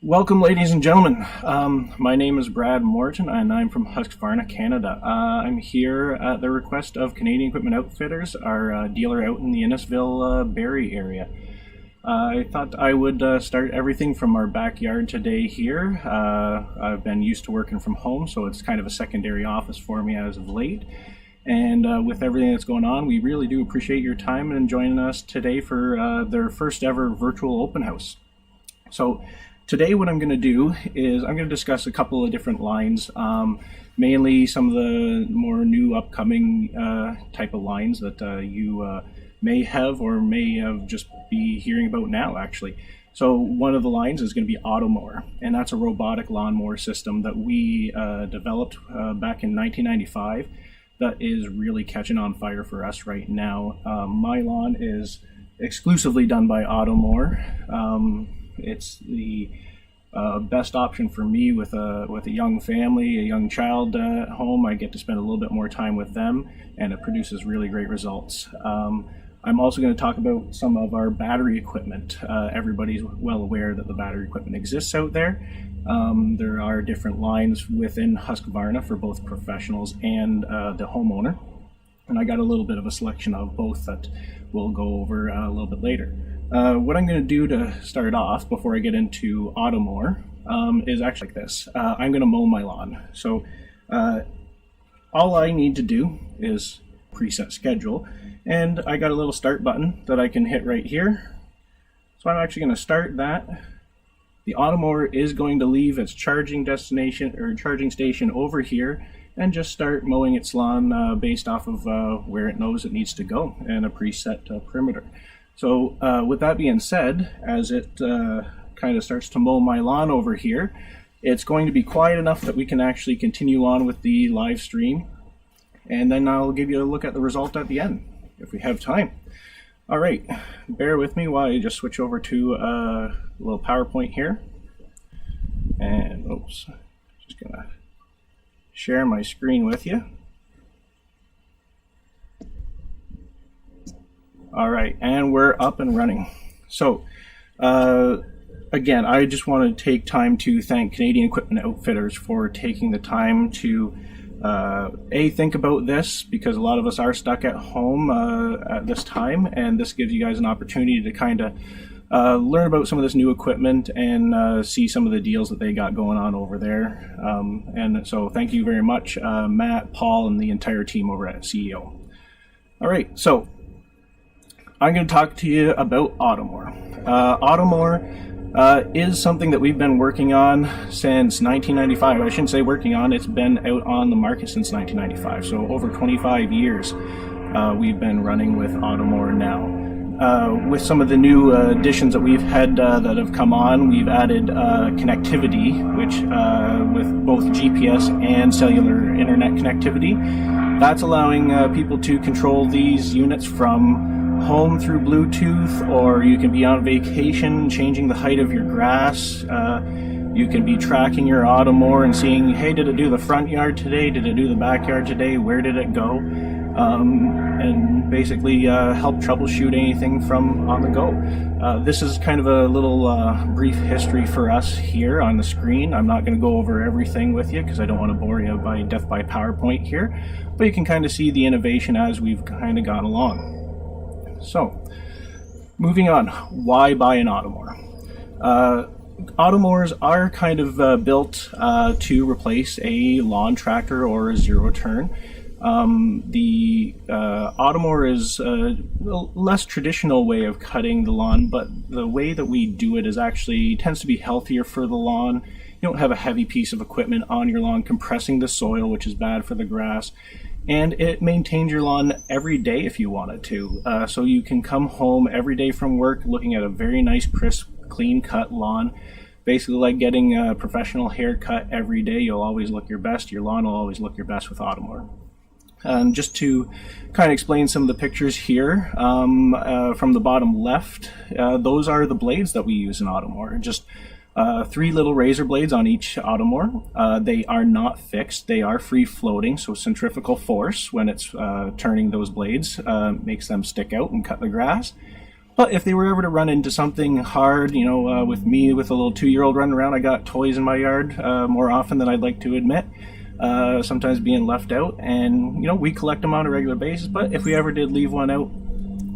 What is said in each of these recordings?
Welcome, ladies and gentlemen. My name is Brad Morton, and I'm from Husqvarna, Canada. I'm here at the request of Canadian Equipment Outfitters, our dealer out in the Innisville, Barrie area. I thought I would start everything from our backyard today here. I've been used to working from home, so it's kind of a secondary office for me as of late. And with everything that's going on, we really do appreciate your time and joining us today for their first ever virtual open house. So today what I'm going to do is I'm going to discuss a couple of different lines, mainly some of the more new upcoming type of lines that you may have or may have just be hearing about now actually. So one of the lines is going to be Automower, and that's a robotic lawnmower system that we developed back in 1995 that is really catching on fire for us right now. My lawn is exclusively done by Automower. It's the best option for me with a young family, a young child at home. I get to spend a little bit more time with them, and it produces really great results. I'm also going to talk about some of our battery equipment. Everybody's well aware that the battery equipment exists out there. There are different lines within Husqvarna for both professionals and the homeowner, and I got a little bit of a selection of both that we'll go over a little bit later. What I'm going to do to start off before I get into Automower is actually like this. I'm going to mow my lawn. So all I need to do is preset schedule, and I got a little start button that I can hit right here. So I'm actually going to start that. The Automower is going to leave its charging destination or charging station over here and just start mowing its lawn based off of where it knows it needs to go and a preset perimeter. So with that being said, as it kind of starts to mow my lawn over here, it's going to be quiet enough that we can actually continue on with the live stream, and then I'll give you a look at the result at the end if we have time. All right, bear with me while I just switch over to a little PowerPoint here. And oops, just gonna share my screen with you. All right, and we're up and running. So again, I just want to take time to thank Canadian Equipment Outfitters for taking the time to think about this, because a lot of us are stuck at home at this time, and this gives you guys an opportunity to kind of learn about some of this new equipment and see some of the deals that they got going on over there. And so thank you very much, Matt, Paul, and the entire team over at CEO. All right, so I'm going to talk to you about Automower. Automower is something that we've been working on since 1995. I shouldn't say working on, it's been out on the market since 1995. So over 25 years we've been running with Automower now. With some of the new additions that we've had that have come on, we've added connectivity, which with both GPS and cellular internet connectivity. That's allowing people to control these units from home through Bluetooth, or you can be on vacation changing the height of your grass. You can be tracking your Automower and seeing, hey, did it do the front yard today? Did it do the backyard today? Where did it go? And basically help troubleshoot anything from on the go. This is kind of a little brief history for us here on the screen. I'm not going to go over everything with you because I don't want to bore you by death by PowerPoint here, but you can kind of see the innovation as we've kind of gone along. So, moving on, why buy an Automower? Automowers are kind of built to replace a lawn tractor or a zero-turn. The Automower is a less traditional way of cutting the lawn, but the way that we do it is actually tends to be healthier for the lawn. You don't have a heavy piece of equipment on your lawn compressing the soil, which is bad for the grass. And it maintains your lawn every day if you wanted to. So you can come home every day from work looking at a very nice, crisp, clean cut lawn. Basically like getting a professional haircut every day. You'll always look your best. Your lawn will always look your best with Automower. And just to kind of explain some of the pictures here, from the bottom left, those are the blades that we use in Automower. Just 3 little razor blades on each Automower. They are not fixed, they are free floating, so centrifugal force when it's turning those blades makes them stick out and cut the grass. But if they were ever to run into something hard, with me with a little 2-year-old running around, I got toys in my yard more often than I'd like to admit. Sometimes being left out, and we collect them on a regular basis. But if we ever did leave one out,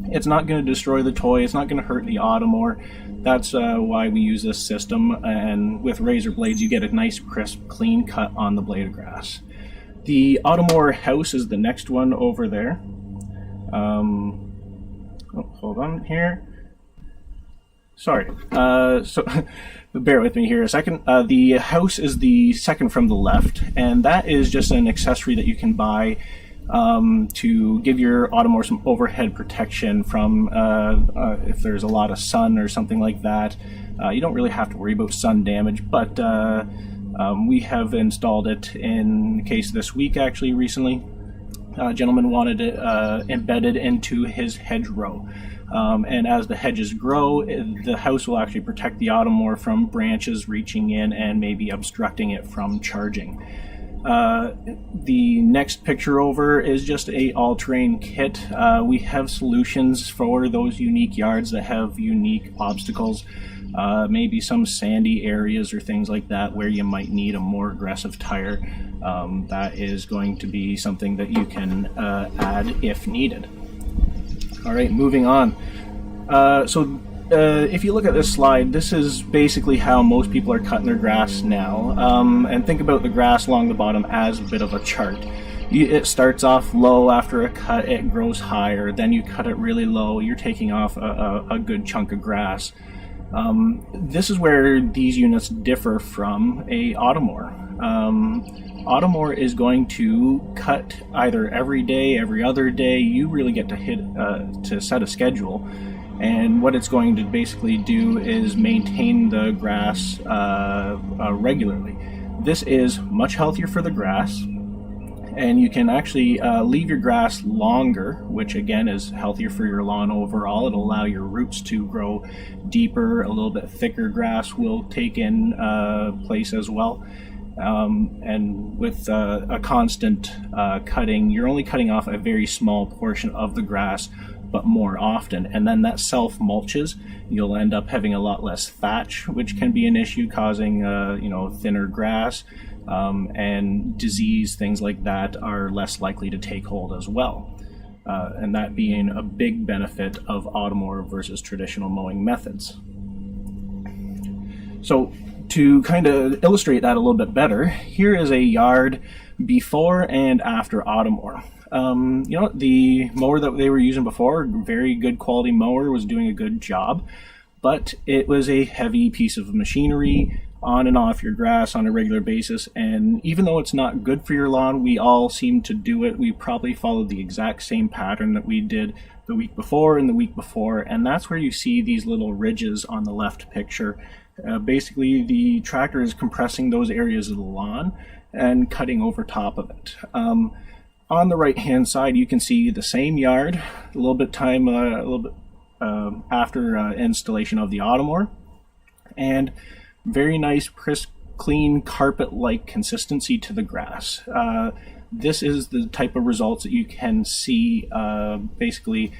it's not going to destroy the toy. It's not going to hurt the Automore. That's why we use this system. And with razor blades, you get a nice, crisp, clean cut on the blade of grass. The Automore house is the next one over there. Hold on here. Sorry. So bear with me here a second. The house is the second from the left, and that is just an accessory that you can buy to give your Automore some overhead protection from if there's a lot of sun or something like that. You don't really have to worry about sun damage, but we have installed it in case this week, actually, recently. A gentleman wanted it embedded into his hedgerow. And as the hedges grow, the house will actually protect the Automore from branches reaching in and maybe obstructing it from charging. The next picture over is just a all-terrain kit. We have solutions for those unique yards that have unique obstacles. Maybe some sandy areas or things like that where you might need a more aggressive tire. That is going to be something that you can add if needed. All right, moving on. If you look at this slide, this is basically how most people are cutting their grass now. And think about the grass along the bottom as a bit of a chart. It starts off low after a cut, it grows higher, then you cut it really low, you're taking off a good chunk of grass. This is where these units differ from a Automore. Automore is going to cut either every day, every other day. You really get to set a schedule, and what it's going to basically do is maintain the grass regularly. This is much healthier for the grass, and you can actually leave your grass longer, which again is healthier for your lawn overall. It'll allow your roots to grow deeper. A little bit thicker grass will take in place as well. And with a constant cutting, you're only cutting off a very small portion of the grass, but more often, and then that self-mulches. You'll end up having a lot less thatch, which can be an issue, causing thinner grass, and disease, things like that are less likely to take hold as well. And that being a big benefit of Automore versus traditional mowing methods. So to kind of illustrate that a little bit better, here is a yard before and after Automore. The mower that they were using before, very good quality mower, was doing a good job, but it was a heavy piece of machinery on and off your grass on a regular basis. And even though it's not good for your lawn, we all seem to do it. We probably followed the exact same pattern that we did the week before and the week before, and that's where you see these little ridges on the left picture. Basically, the tractor is compressing those areas of the lawn and cutting over top of it. On the right hand side, you can see the same yard, a little bit after installation of the Automore, and very nice, crisp, clean, carpet-like consistency to the grass. This is the type of results that you can see basically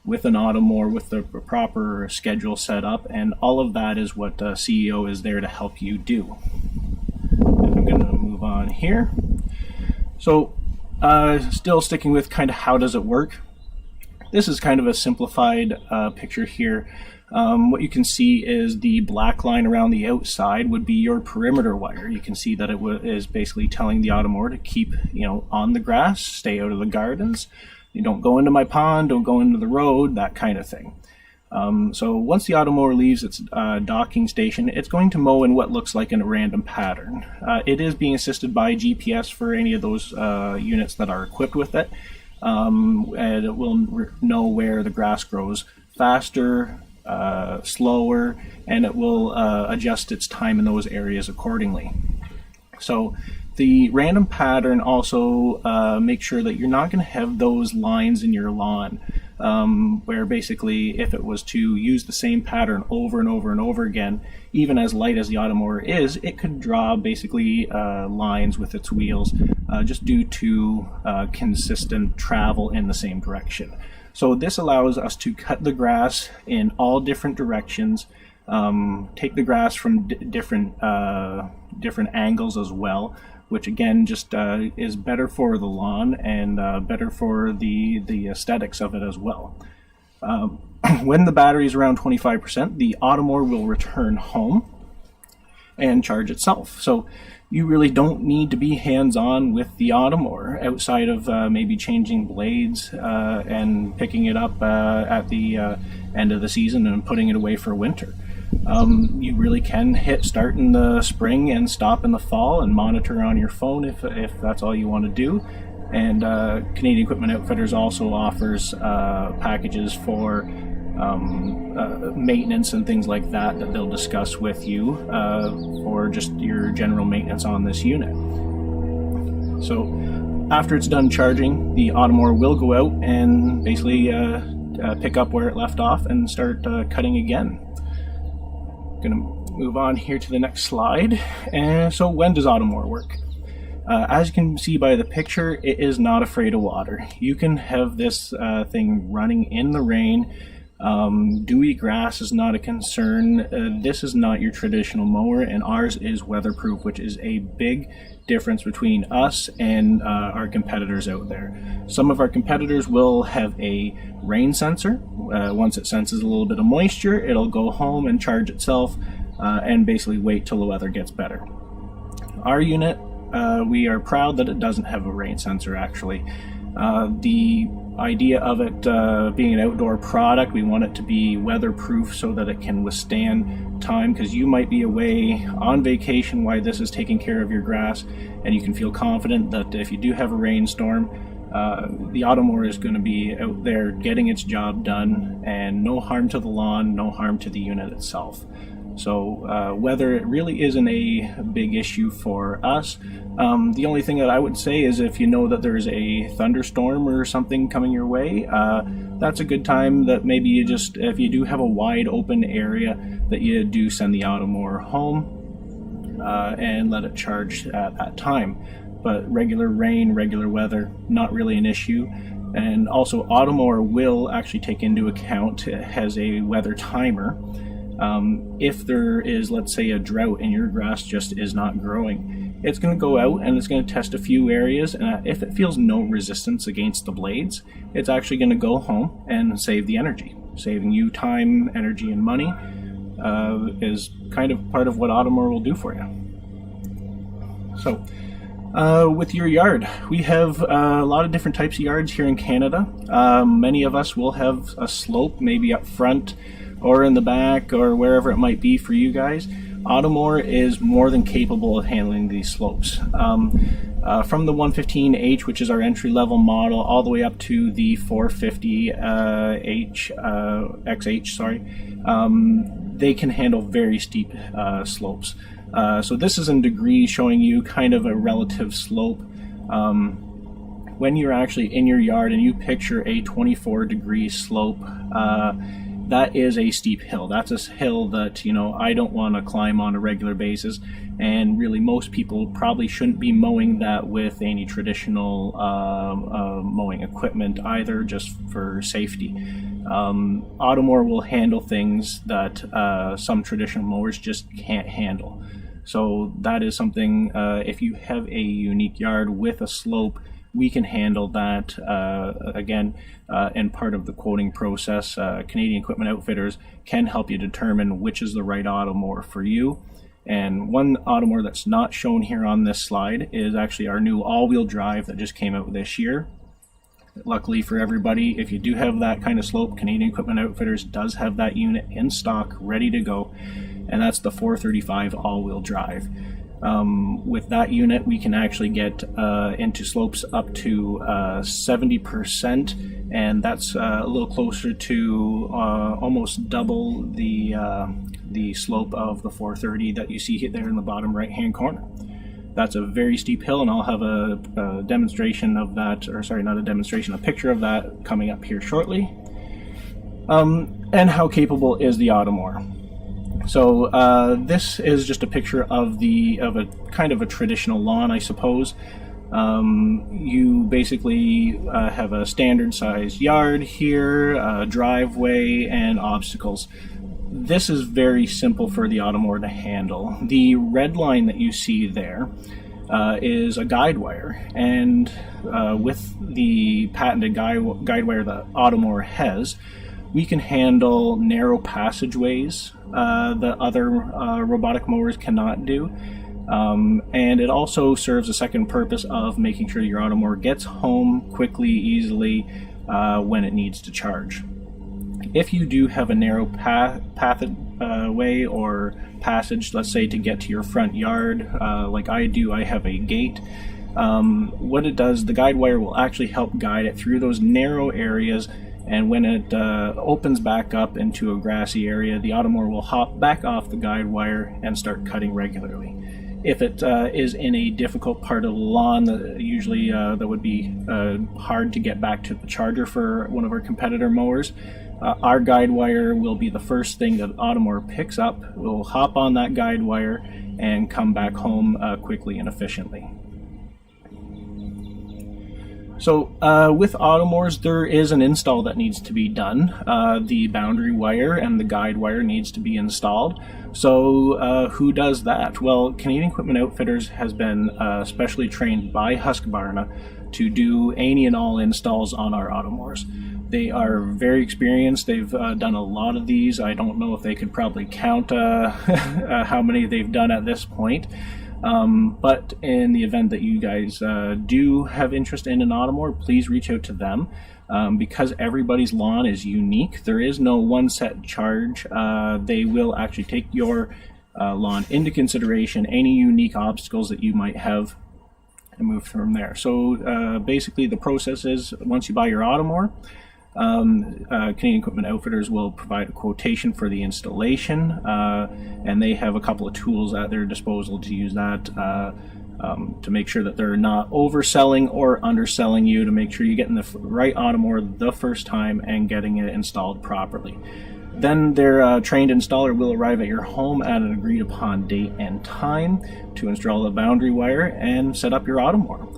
with an Automore, with the proper schedule set up, and all of that is what CEO is there to help you do. And I'm going to move on here. So still sticking with kind of how does it work. This is kind of a simplified picture here. What you can see is the black line around the outside would be your perimeter wire. You can see that it is basically telling the Automore to keep on the grass, stay out of the gardens. You don't go into my pond, don't go into the road, that kind of thing. So once the Automore leaves its docking station, it's going to mow in what looks like in a random pattern. It is being assisted by GPS for any of those units that are equipped with it. And it will know where the grass grows faster, slower, and it will adjust its time in those areas accordingly. So the random pattern also makes sure that you're not going to have those lines in your lawn where basically if it was to use the same pattern over and over and over again, even as light as the Automore is, it could draw basically lines with its wheels just due to consistent travel in the same direction. So this allows us to cut the grass in all different directions, take the grass from different angles as well, which again just is better for the lawn and better for the aesthetics of it as well. When the battery is around 25%, the Automower will return home and charge itself. So you really don't need to be hands-on with the Automower outside of maybe changing blades and picking it up at the end of the season and putting it away for winter. You really can hit start in the spring and stop in the fall and monitor on your phone if that's all you want to do. And Canadian Equipment Outfitters also offers packages for maintenance and things like that they'll discuss with you for just your general maintenance on this unit. So after it's done charging, the Automower will go out and basically pick up where it left off and start cutting again. Gonna move on here to the next slide. And so when does Automower work? As you can see by the picture, it is not afraid of water. You can have this thing running in the rain. Dewy grass is not a concern. This is not your traditional mower, and ours is weatherproof, which is a big difference between us and our competitors out there. Some of our competitors will have a rain sensor. Once it senses a little bit of moisture, it'll go home and charge itself and basically wait till the weather gets better. Our unit, we are proud that it doesn't have a rain sensor actually. The idea of it being an outdoor product, we want it to be weatherproof so that it can withstand time, because you might be away on vacation while this is taking care of your grass, and you can feel confident that if you do have a rainstorm, the Automower is going to be out there getting its job done, and no harm to the lawn, no harm to the unit itself. So weather really isn't a big issue for us. The only thing that I would say is if you know that there's a thunderstorm or something coming your way, that's a good time that maybe you just, if you do have a wide open area, that you do send the Automower home and let it charge at that time. But regular rain, regular weather, not really an issue. And also Automower will actually take into account, it has a weather timer. If there is, let's say, a drought and your grass just is not growing, it's going to go out and it's going to test a few areas, and if it feels no resistance against the blades, it's actually going to go home and save the energy. Saving you time, energy, and money is kind of part of what Automower will do for you. So with your yard, we have a lot of different types of yards here in Canada. Many of us will have a slope, maybe up front or in the back or wherever it might be for you guys. Automower is more than capable of handling these slopes. From the 115H, which is our entry-level model, all the way up to the 450XH, they can handle very steep slopes. So this is in degrees, showing you kind of a relative slope. When you're actually in your yard and you picture a 24-degree slope, that is a steep hill. That's a hill that, you know, I don't want to climb on a regular basis, and really most people probably shouldn't be mowing that with any traditional mowing equipment either, just for safety. Automower will handle things that some traditional mowers just can't handle. So that is something, if you have a unique yard with a slope, we can handle that. Again, and part of the quoting process, Canadian Equipment Outfitters can help you determine which is the right Automower for you. And one Automower that's not shown here on this slide is actually our new all-wheel drive that just came out this year. Luckily for everybody, if you do have that kind of slope, Canadian Equipment Outfitters does have that unit in stock, ready to go, and that's the 435 all-wheel drive. With that unit, we can actually get into slopes up to 70%, and that's a little closer to almost double the slope of the 430 that you see there in the bottom right-hand corner. That's a very steep hill, and I'll have a demonstration of that, or sorry, not a demonstration, a picture of that coming up here shortly. And how capable is the Automower? So this is just a picture of a kind of a traditional lawn, I suppose. You basically have a standard sized yard here, a driveway, and obstacles. This is very simple for the Automower to handle. The red line that you see there is a guide wire, and with the patented guide wire that Automower has, we can handle narrow passageways that other robotic mowers cannot do. And it also serves a second purpose of making sure your Automower gets home quickly, easily, when it needs to charge. If you do have a narrow pathway or passage, let's say to get to your front yard, like I do, I have a gate. What it does, the guide wire will actually help guide it through those narrow areas, and when it opens back up into a grassy area, the Automower will hop back off the guide wire and start cutting regularly. If it is in a difficult part of the lawn, usually that would be hard to get back to the charger for one of our competitor mowers, our guide wire will be the first thing that Automower picks up. We'll hop on that guide wire and come back home quickly and efficiently. So with Automowers, there is an install that needs to be done. The boundary wire and the guide wire needs to be installed. So who does that? Well, Canadian Equipment Outfitters has been specially trained by Husqvarna to do any and all installs on our Automowers. They are very experienced. They've done a lot of these. I don't know if they could probably count how many they've done at this point. But in the event that you guys do have interest in an Automower, please reach out to them. Because everybody's lawn is unique, there is no one set charge. They will actually take your lawn into consideration, any unique obstacles that you might have, and move from there. So basically the process is, once you buy your Automower, Canadian Equipment Outfitters will provide a quotation for the installation, and they have a couple of tools at their disposal to use that to make sure that they're not overselling or underselling you, to make sure you're getting the right Automower the first time and getting it installed properly. Then their trained installer will arrive at your home at an agreed upon date and time to install the boundary wire and set up your Automower.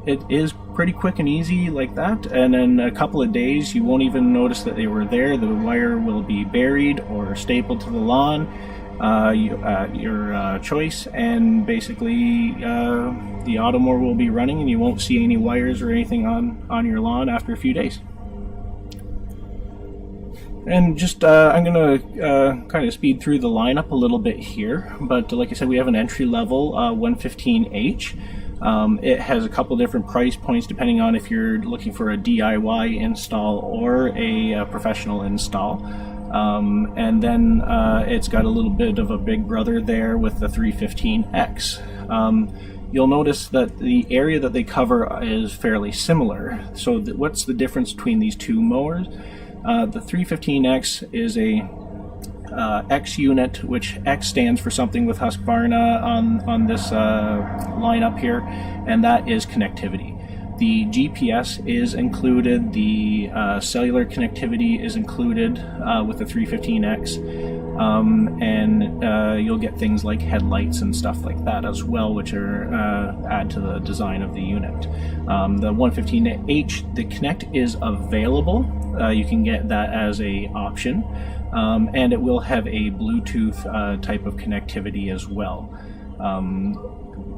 It is pretty quick and easy like that, and in a couple of days you won't even notice that they were there. The wire will be buried or stapled to the lawn, your choice, and basically the Automower will be running and you won't see any wires or anything on your lawn after a few days. And just I'm going to kind of speed through the lineup a little bit here, but like I said, we have an entry-level 115H. It has a couple different price points depending on if you're looking for a DIY install or a professional install. And then it's got a little bit of a big brother there with the 315X. You'll notice that the area that they cover is fairly similar. So what's the difference between these two mowers? The 315X is a X unit, which X stands for something with Husqvarna on this lineup here, and that is connectivity. The GPS is included, the cellular connectivity is included with the 315X, and you'll get things like headlights and stuff like that as well, which are add to the design of the unit. The 115H, the Connect is available. You can get that as a option, and it will have a Bluetooth type of connectivity as well.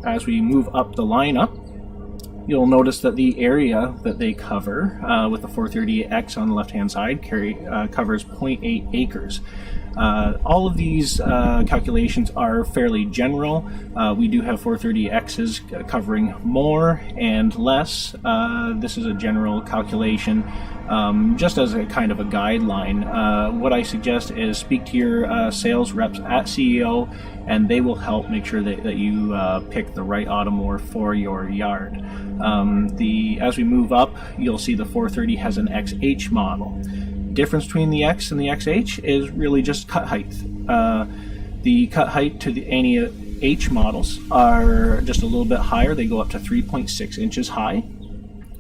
As we move up the lineup, you'll notice that the area that they cover with the 430X on the left-hand side covers 0.8 acres. All of these calculations are fairly general. We do have 430Xs covering more and less. This is a general calculation, just as a kind of a guideline. What I suggest is speak to your sales reps at CEO, and they will help make sure that you pick the right Automower for your yard. As we move up, you'll see the 430 has an XH model. Difference between the X and the XH is really just cut height. The cut height to any H models are just a little bit higher. They go up to 3.6 inches high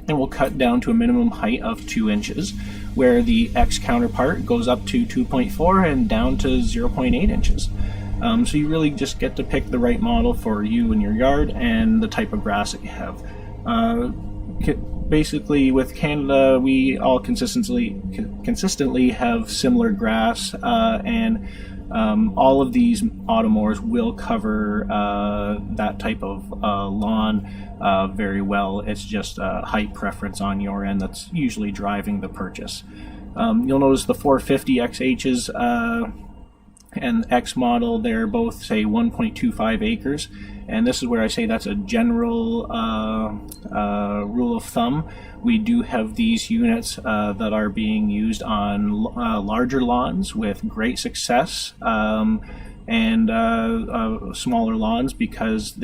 and will cut down to a minimum height of 2 inches, where the X counterpart goes up to 2.4 and down to 0.8 inches. So you really just get to pick the right model for you and your yard and the type of grass that you have. Basically, with Canada, we all consistently have similar grass, and all of these automowers will cover that type of lawn very well. It's just a height preference on your end that's usually driving the purchase. You'll notice the 450 XHs and X model, they're both, say, 1.25 acres, and this is where I say that's a general rule of thumb. We do have these units that are being used on larger lawns with great success, and smaller lawns because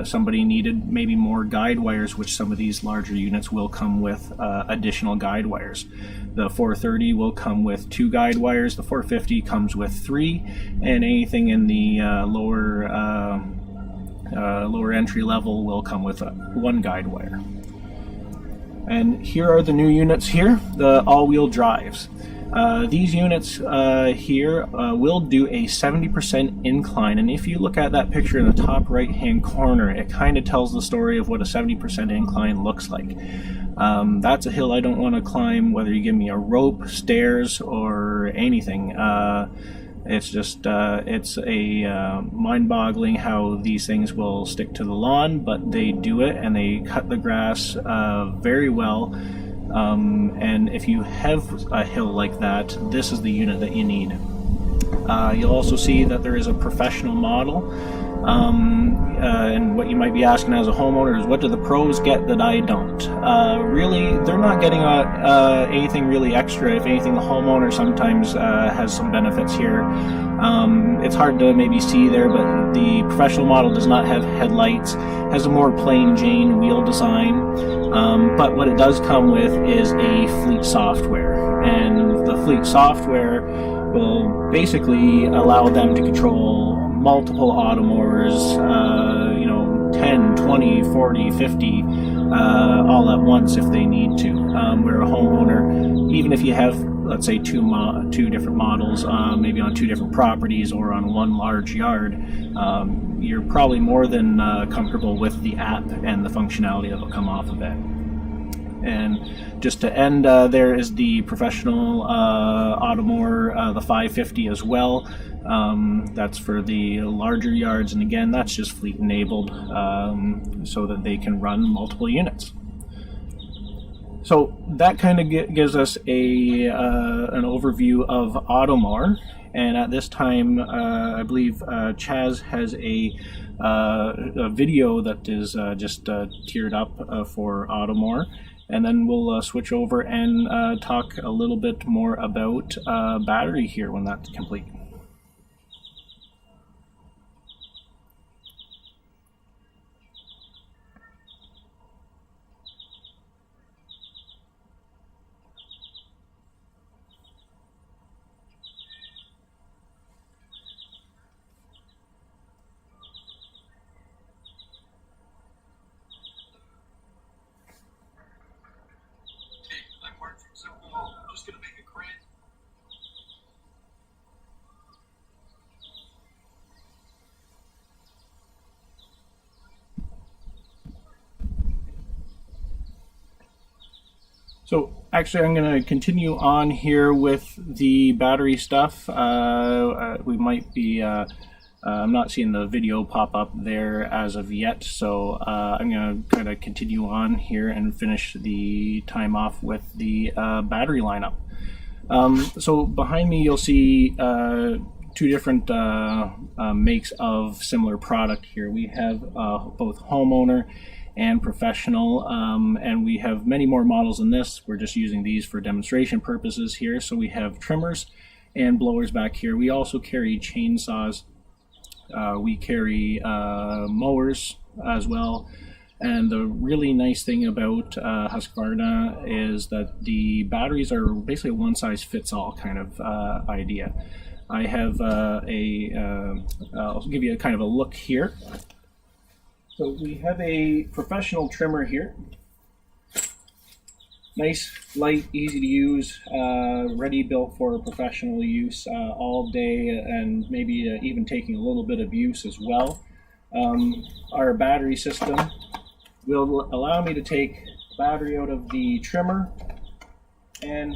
somebody needed maybe more guide wires, which some of these larger units will come with additional guide wires. The 430 will come with 2 guide wires, the 450 comes with 3, and anything in the lower entry level will come with 1 guide wire. And here are the new units here, the all-wheel drives. These units here will do a 70% incline, and if you look at that picture in the top right hand corner, it kind of tells the story of what a 70% incline looks like. That's a hill I don't want to climb, whether you give me a rope, stairs, or anything. It's just it's a mind-boggling how these things will stick to the lawn, but they do it, and they cut the grass very well. And if you have a hill like that, this is the unit that you need. You'll also see that there is a professional model, and what you might be asking as a homeowner is, what do the pros get that I don't? Really, they're not getting anything really extra. If anything, the homeowner sometimes has some benefits here. It's hard to maybe see there, but the professional model does not have headlights, has a more plain Jane wheel design, but what it does come with is a fleet software, and the fleet software will basically allow them to control multiple automowers, 10, 20, 40, 50, all at once if they need to. Where a homeowner, even if you have, let's say, two different models, maybe on 2 different properties or on 1 large yard, you're probably more than comfortable with the app and the functionality that will come off of it. And just to end, there is the professional automower, the 550 as well. That's for the larger yards, and again, that's just fleet enabled, so that they can run multiple units. So that kind of gives us an overview of automower. And at this time, I believe Chaz has a video that is just tiered up for automower. And then we'll switch over and talk a little bit more about battery here when that's complete. Just gonna make a grant. So actually, I'm going to continue on here with the battery stuff. We might be, I'm not seeing the video pop up there as of yet, so I'm going to kind of continue on here and finish the time off with the battery lineup. So behind me you'll see 2 different makes of similar product here. We have both homeowner and professional, and we have many more models than this. We're just using these for demonstration purposes here. So we have trimmers and blowers back here. We also carry chainsaws. We carry mowers as well. And the really nice thing about Husqvarna is that the batteries are basically a one-size-fits-all kind of idea. I have I'll give you a kind of a look here. So we have a professional trimmer here. Nice, light, easy to use, ready built for professional use all day, and maybe even taking a little bit of use as well. Our battery system will allow me to take the battery out of the trimmer, and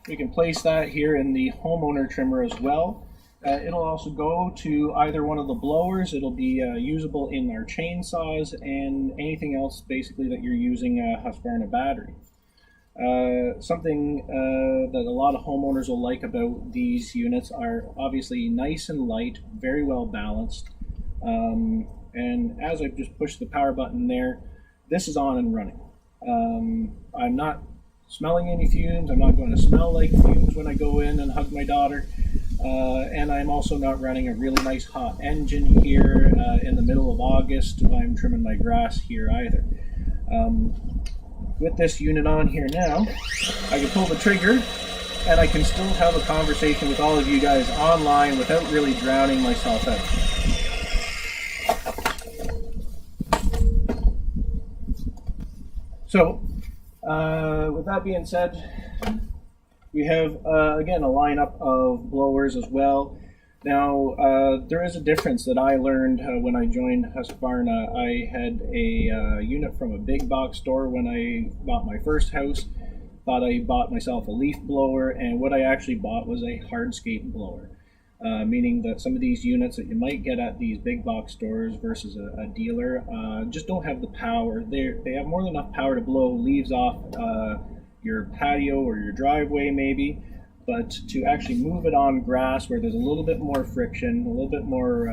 we can place that here in the homeowner trimmer as well. It'll also go to either one of the blowers. It'll be usable in our chainsaws and anything else basically that you're using a Husqvarna battery. Something that a lot of homeowners will like about these units are obviously nice and light, very well balanced. And as I've just pushed the power button there, this is on and running. I'm not smelling any fumes. I'm not going to smell like fumes when I go in and hug my daughter. And I'm also not running a really nice hot engine here in the middle of August while I'm trimming my grass here either. With this unit on here now, I can pull the trigger and I can still have a conversation with all of you guys online without really drowning myself out. So, with that being said, we have, again, a lineup of blowers as well. Now, there is a difference that I learned when I joined Husqvarna. I had a unit from a big box store when I bought my first house. Thought I bought myself a leaf blower, and what I actually bought was a hardscape blower. Meaning that some of these units that you might get at these big box stores versus a dealer just don't have the power. They have more than enough power to blow leaves off your patio or your driveway maybe, but to actually move it on grass where there's a little bit more friction, a little bit more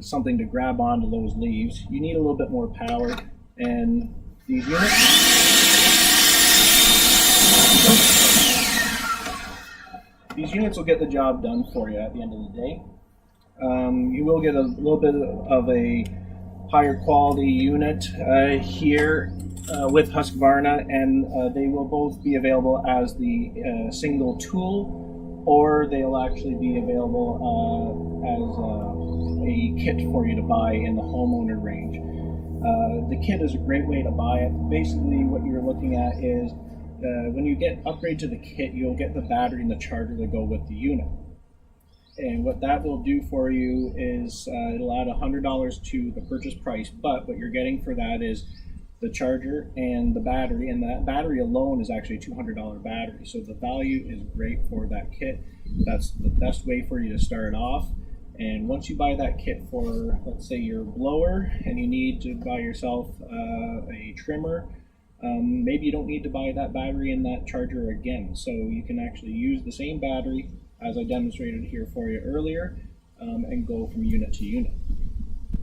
something to grab onto those leaves, you need a little bit more power. And these units will get the job done for you at the end of the day. You will get a little bit of a higher quality unit here with Husqvarna, and they will both be available as the single tool, or they'll actually be available as a kit for you to buy in the homeowner range. The kit is a great way to buy it. Basically what you're looking at is when you upgrade to the kit, you'll get the battery and the charger that go with the unit. And what that will do for you is it'll add $100 to the purchase price, but what you're getting for that is the charger and the battery, and that battery alone is actually a $200 battery. So the value is great for that kit. That's the best way for you to start off. And once you buy that kit for, let's say, your blower, and you need to buy yourself a trimmer, maybe you don't need to buy that battery and that charger again. So you can actually use the same battery as I demonstrated here for you earlier, and go from unit to unit.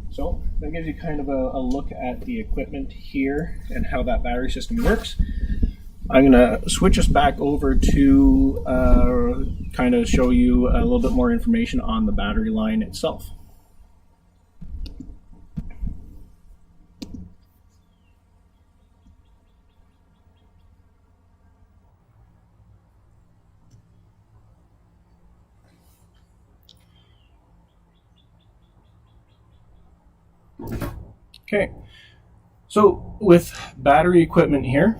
So that gives you kind of a look at the equipment here and how that battery system works. I'm going to switch us back over to kind of show you a little bit more information on the battery line itself. Okay, so with battery equipment here,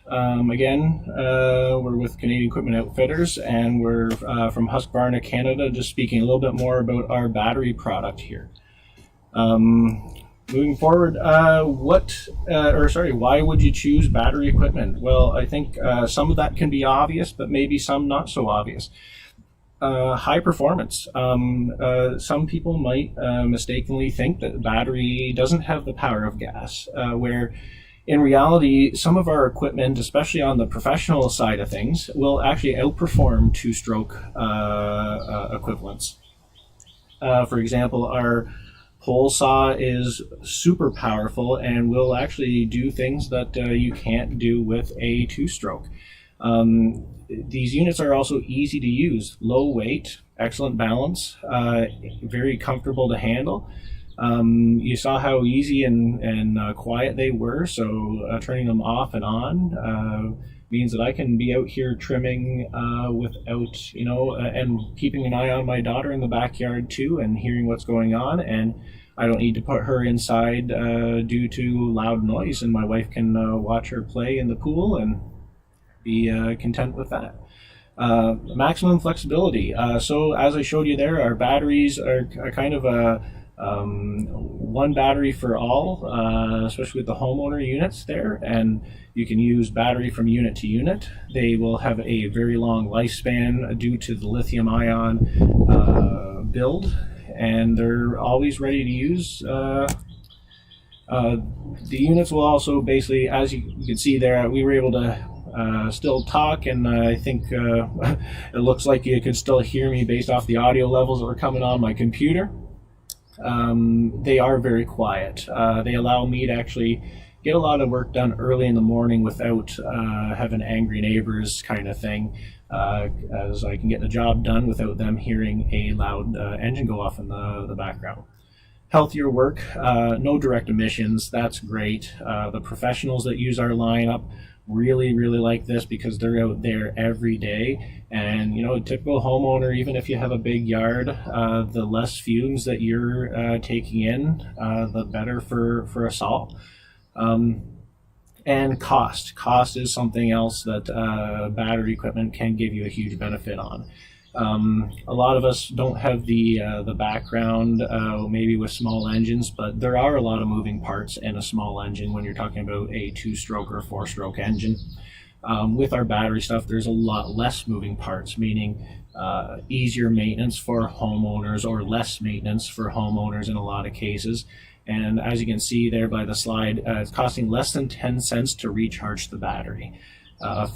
again, we're with Canadian Equipment Outfitters, and we're from Husqvarna, Canada, just speaking a little bit more about our battery product here. Moving forward, why would you choose battery equipment? Well, I think some of that can be obvious, but maybe some not so obvious. High performance. Some people might mistakenly think that the battery doesn't have the power of gas, where in reality, some of our equipment, especially on the professional side of things, will actually outperform two-stroke equivalents. For example, our pole saw is super powerful and will actually do things that you can't do with a two-stroke. These units are also easy to use, low weight, excellent balance, very comfortable to handle. You saw how easy and quiet they were, so turning them off and on means that I can be out here trimming without, and keeping an eye on my daughter in the backyard too, and hearing what's going on. And I don't need to put her inside due to loud noise, and my wife can watch her play in the pool and be content with that. Maximum flexibility. So as I showed you there, our batteries are kind of a one battery for all, especially with the homeowner units there, and you can use battery from unit to unit. They will have a very long lifespan due to the lithium ion build, and they're always ready to use. The units will also basically, as you can see there, we were able to still talk, and I think it looks like you can still hear me based off the audio levels that are coming on my computer. They are very quiet. They allow me to actually get a lot of work done early in the morning without having angry neighbors kind of thing, as I can get the job done without them hearing a loud engine go off in the background. Healthier work, no direct emissions, that's great. The professionals that use our lineup really like this because they're out there every day, and a typical homeowner, even if you have a big yard, the less fumes that you're taking in, the better for us all. And cost is something else that battery equipment can give you a huge benefit on. A lot of us don't have the background maybe with small engines, but there are a lot of moving parts in a small engine when you're talking about a 2-stroke or 4-stroke engine. With our battery stuff, there's a lot less moving parts, meaning easier maintenance for homeowners or less maintenance for homeowners in a lot of cases. And as you can see there by the slide, it's costing less than 10 cents to recharge the battery.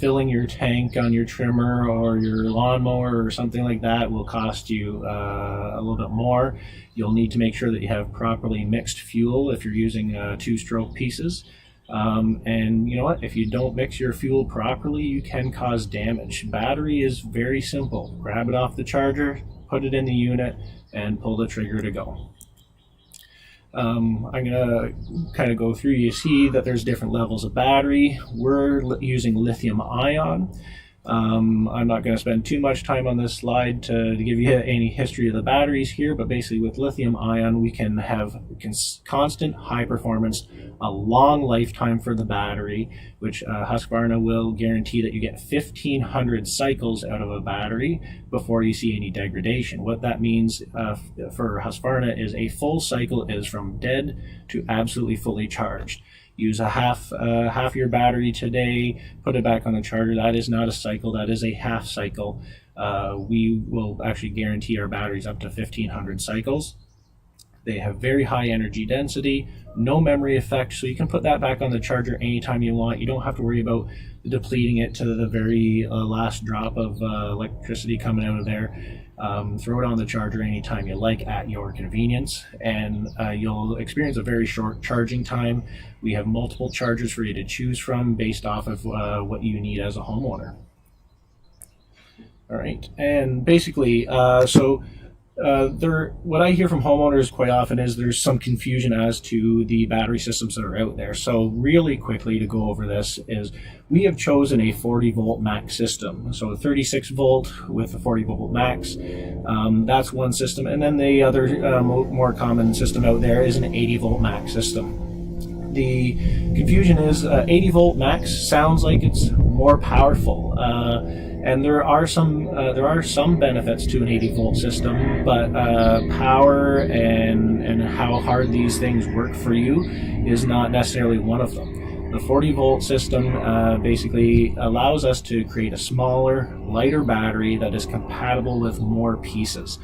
Filling your tank on your trimmer or your lawnmower or something like that will cost you a little bit more. You'll need to make sure that you have properly mixed fuel if you're using 2-stroke pieces. And you know what? If you don't mix your fuel properly, you can cause damage. Battery is very simple. Grab it off the charger, put it in the unit, and pull the trigger to go. I'm going to kind of go through. You see that there's different levels of battery. We're using lithium ion. I'm not going to spend too much time on this slide to give you any history of the batteries here, but basically with lithium ion we can have constant high performance, a long lifetime for the battery, which Husqvarna will guarantee that you get 1,500 cycles out of a battery before you see any degradation. What that means for Husqvarna is a full cycle is from dead to absolutely fully charged. Use a half your battery today, put it back on the charger. That is not a cycle, that is a half cycle. We will actually guarantee our batteries up to 1,500 cycles. They have very high energy density, no memory effect, so you can put that back on the charger anytime you want. You don't have to worry about depleting it to the very last drop of electricity coming out of there. Throw it on the charger anytime you like at your convenience, and you'll experience a very short charging time. We have multiple chargers for you to choose from based off of what you need as a homeowner. All right, and basically, what I hear from homeowners quite often is there's some confusion as to the battery systems that are out there. So really quickly to go over this is we have chosen a 40 volt max system. So a 36 volt with a 40 volt max, that's one system. And then the other more common system out there is an 80 volt max system. The confusion is 80 volt max sounds like it's more powerful. And there are some benefits to an 80 volt system, but power and how hard these things work for you is not necessarily one of them. The 40 volt system basically allows us to create a smaller, lighter battery that is compatible with more pieces.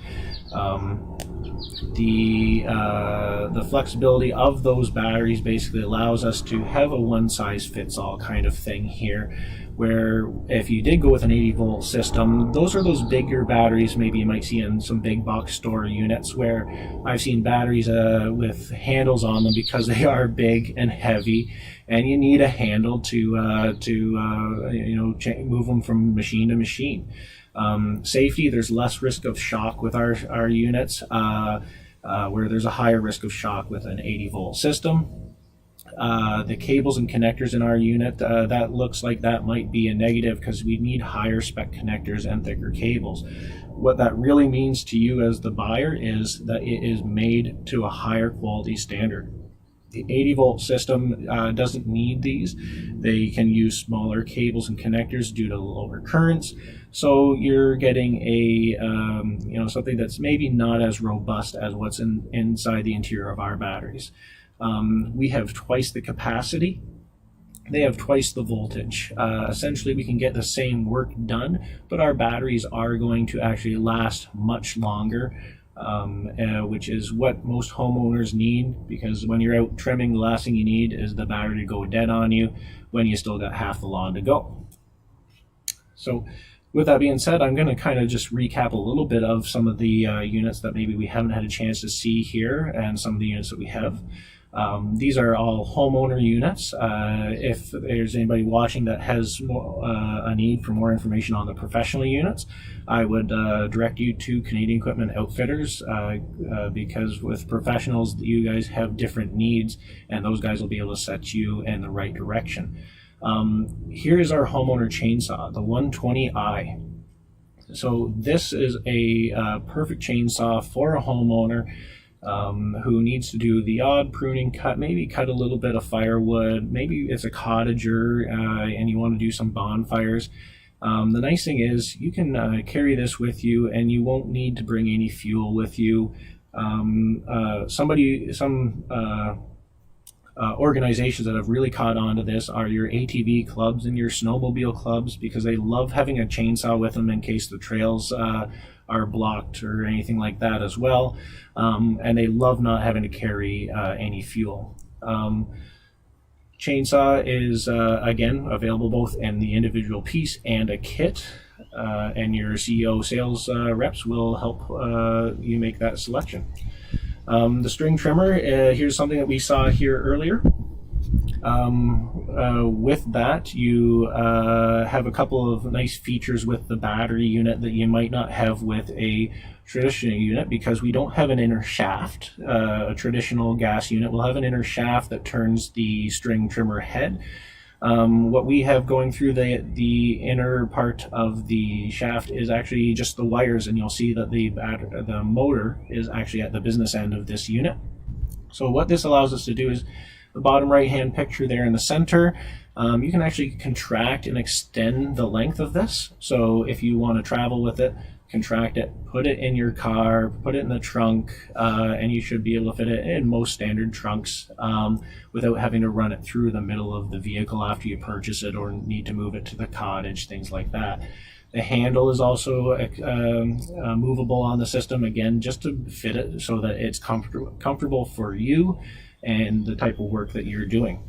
The flexibility of those batteries basically allows us to have a one-size-fits-all kind of thing here, where if you did go with an 80 volt system, those are those bigger batteries maybe you might see in some big box store units, where I've seen batteries with handles on them because they are big and heavy, and you need a handle to move them from machine to machine. Safety, there's less risk of shock with our units. where there's a higher risk of shock with an 80-volt system. The cables and connectors in our unit, that looks like that might be a negative because we need higher spec connectors and thicker cables. What that really means to you as the buyer is that it is made to a higher quality standard. The 80-volt system doesn't need these. They can use smaller cables and connectors due to lower currents. So you're getting a something that's maybe not as robust as what's inside the interior of our batteries. We have twice the capacity. They have twice the voltage. Essentially, we can get the same work done, but our batteries are going to actually last much longer. Which is what most homeowners need, because when you're out trimming, the last thing you need is the battery to go dead on you when you still got half the lawn to go. So with that being said, I'm going to kind of just recap a little bit of some of the units that maybe we haven't had a chance to see here, and some of the units that we have. These are all homeowner units. If there's anybody watching that has a need for more information on the professional units, I would direct you to Canadian Equipment Outfitters, because with professionals, you guys have different needs, and those guys will be able to set you in the right direction. Here is our homeowner chainsaw, the 120i. So this is a perfect chainsaw for a homeowner who needs to do the odd pruning cut, maybe cut a little bit of firewood, maybe it's a cottager and you want to do some bonfires. The nice thing is you can carry this with you and you won't need to bring any fuel with you. Organizations that have really caught on to this are your ATV clubs and your snowmobile clubs, because they love having a chainsaw with them in case the trails are blocked or anything like that as well, and they love not having to carry any fuel. Chainsaw is again available both in the individual piece and a kit, and your CEO sales reps will help you make that selection. The string trimmer, here's something that we saw here earlier. With that, you have a couple of nice features with the battery unit that you might not have with a traditional unit, because we don't have an inner shaft. A traditional gas unit will have an inner shaft that turns the string trimmer head. What we have going through the inner part of the shaft is actually just the wires, and you'll see that the motor is actually at the business end of this unit. So what this allows us to do is, the bottom right hand picture there in the center, you can actually contract and extend the length of this. So if you want to travel with it, contract it, put it in your car, put it in the trunk, and you should be able to fit it in most standard trunks without having to run it through the middle of the vehicle after you purchase it or need to move it to the cottage, things like that. The handle is also movable on the system, again, just to fit it so that it's comfortable for you and the type of work that you're doing.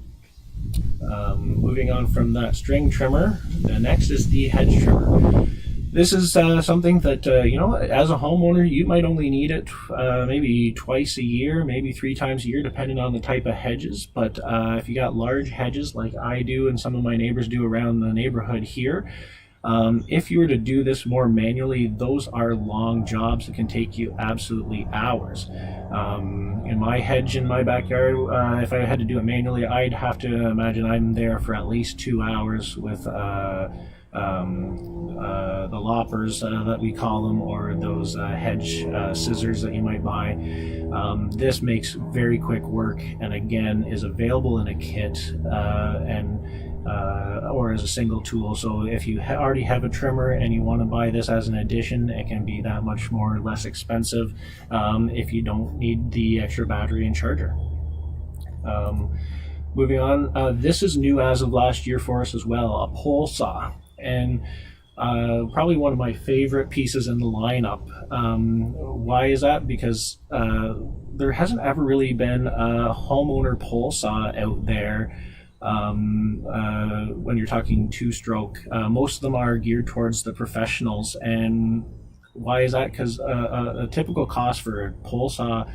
Moving on from that string trimmer, the next is the hedge trimmer. This is something that, as a homeowner, you might only need it maybe twice a year, maybe 3 times a year, depending on the type of hedges. But if you got large hedges like I do and some of my neighbors do around the neighborhood here, if you were to do this more manually, those are long jobs that can take you absolutely hours. In my hedge in my backyard, if I had to do it manually, I'd have to imagine I'm there for at least 2 hours with the loppers that we call them, or those hedge scissors that you might buy. This makes very quick work, and again is available in a kit or as a single tool. So if you already have a trimmer and you want to buy this as an addition, it can be that much less expensive if you don't need the extra battery and charger. Moving on, this is new as of last year for us as well, a pole saw, and probably one of my favorite pieces in the lineup. Why is that? Because there hasn't ever really been a homeowner pole saw out there. When you're talking 2-stroke, most of them are geared towards the professionals. And why is that? Because a typical cost for a pole saw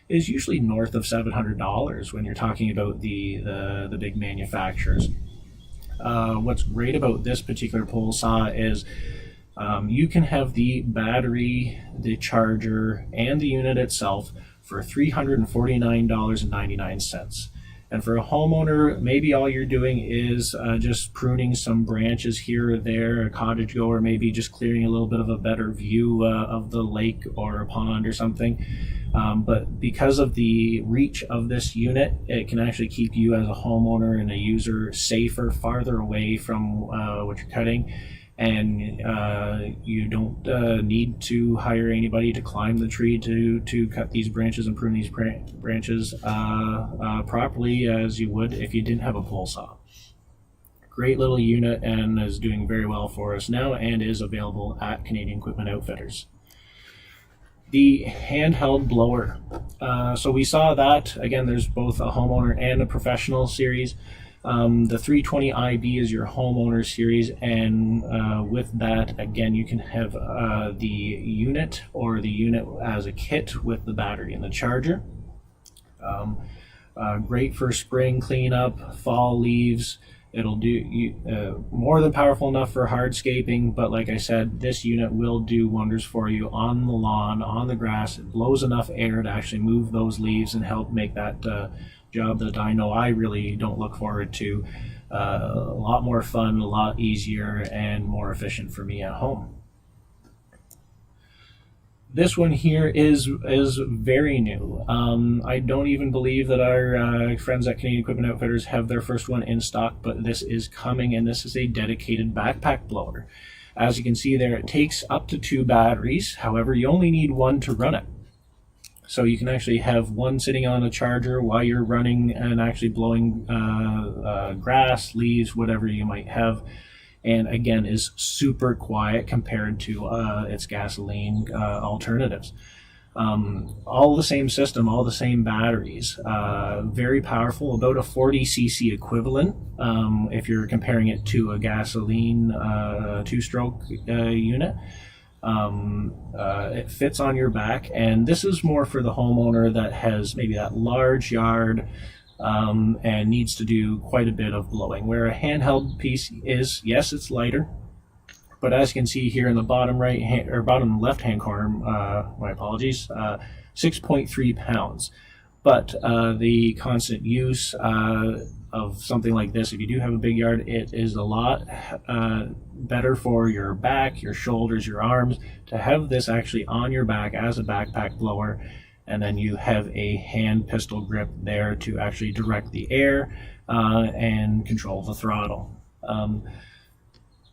is usually north of $700 when you're talking about the big manufacturers. What's great about this particular pole saw is you can have the battery, the charger, and the unit itself for $349.99. And for a homeowner, maybe all you're doing is just pruning some branches here or there, a cottage goer, maybe just clearing a little bit of a better view of the lake or a pond or something. But because of the reach of this unit, it can actually keep you as a homeowner and a user safer, farther away from what you're cutting. And you don't need to hire anybody to climb the tree to cut these branches and prune these branches properly as you would if you didn't have a pole saw. Great little unit, and is doing very well for us now and is available at Canadian Equipment Outfitters. The handheld blower. So we saw that, again, there's both a homeowner and a professional series. The 320IB is your homeowner series, and with that, again, you can have the unit or the unit as a kit with the battery and the charger. Great for spring cleanup, fall leaves. It'll do more than powerful enough for hardscaping, but like I said, this unit will do wonders for you on the lawn, on the grass. It blows enough air to actually move those leaves and help make that job that I know I really don't look forward to a lot more fun, a lot easier, and more efficient for me at home. This one here is very new. I don't even believe that our friends at Canadian Equipment Outfitters have their first one in stock, but this is coming, and this is a dedicated backpack blower. As you can see there, it takes up to 2 batteries. However, you only need one to run it. So you can actually have one sitting on a charger while you're running and actually blowing grass, leaves, whatever you might have. And again, is super quiet compared to its gasoline alternatives. All the same system, all the same batteries, very powerful, about a 40cc equivalent if you're comparing it to a gasoline 2-stroke unit. It fits on your back, and this is more for the homeowner that has maybe that large yard and needs to do quite a bit of blowing, where a handheld piece is, yes, it's lighter, but as you can see here in the bottom right hand or bottom left hand corner, my apologies, 6.3 pounds. But the constant use of something like this, if you do have a big yard, it is a lot better for your back, your shoulders, your arms, to have this actually on your back as a backpack blower, and then you have a hand pistol grip there to actually direct the air and control the throttle.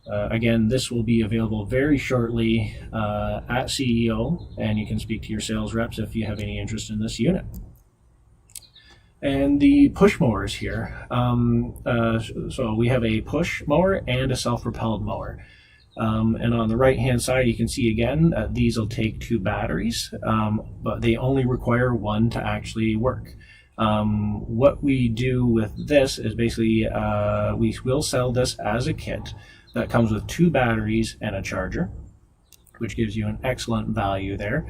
Again, this will be available very shortly at CEO, and you can speak to your sales reps if you have any interest in this unit. And the push mowers here. So we have a push mower and a self-propelled mower. And on the right hand side, you can see again, these will take 2 batteries, but they only require one to actually work. What we do with this is basically, we will sell this as a kit that comes with 2 batteries and a charger, which gives you an excellent value there.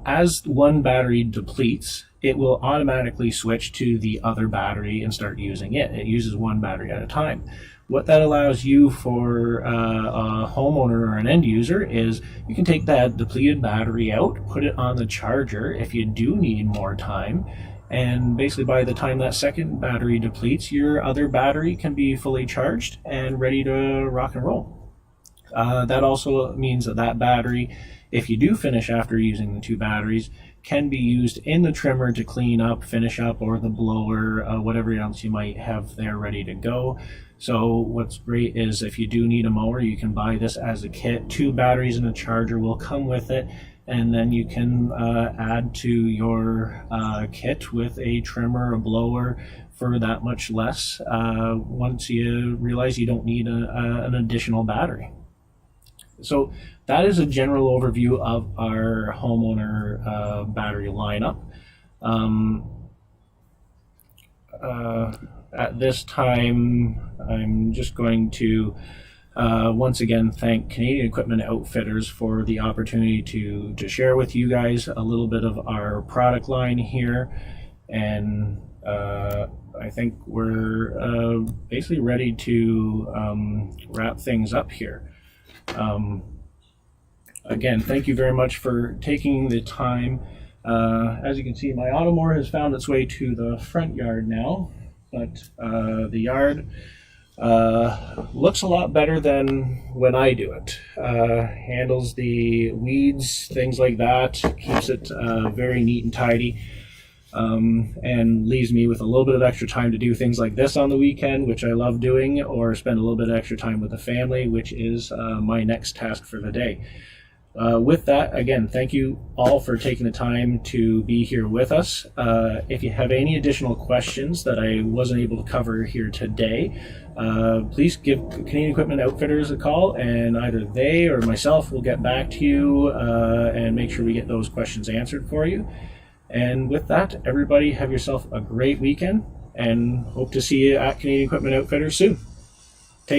As one battery depletes, it will automatically switch to the other battery and start using it. It uses 1 battery at a time. What that allows you for a homeowner or an end user is you can take that depleted battery out, put it on the charger if you do need more time, and basically by the time that second battery depletes, your other battery can be fully charged and ready to rock and roll. That also means that that battery, if you do finish after using the 2 batteries, can be used in the trimmer to clean up, finish up, or the blower, whatever else you might have there ready to go. So what's great is if you do need a mower, you can buy this as a kit. 2 batteries and a charger will come with it, and then you can add to your kit with a trimmer, a blower, for that much less once you realize you don't need an additional battery. So that is a general overview of our homeowner battery lineup. At this time, I'm just going to once again thank Canadian Equipment Outfitters for the opportunity to share with you guys a little bit of our product line here. And I think we're basically ready to wrap things up here. Again, thank you very much for taking the time As you can see, my Automower has found its way to the front yard now, but the yard looks a lot better than when I do it. Handles the weeds, things like that, keeps it very neat and tidy, and leaves me with a little bit of extra time to do things like this on the weekend, which I love doing, or spend a little bit of extra time with the family, which is my next task for the day. With that, again, thank you all for taking the time to be here with us. If you have any additional questions that I wasn't able to cover here today, please give Canadian Equipment Outfitters a call, and either they or myself will get back to you and make sure we get those questions answered for you. And with that, everybody have yourself a great weekend, and hope to see you at Canadian Equipment Outfitters soon.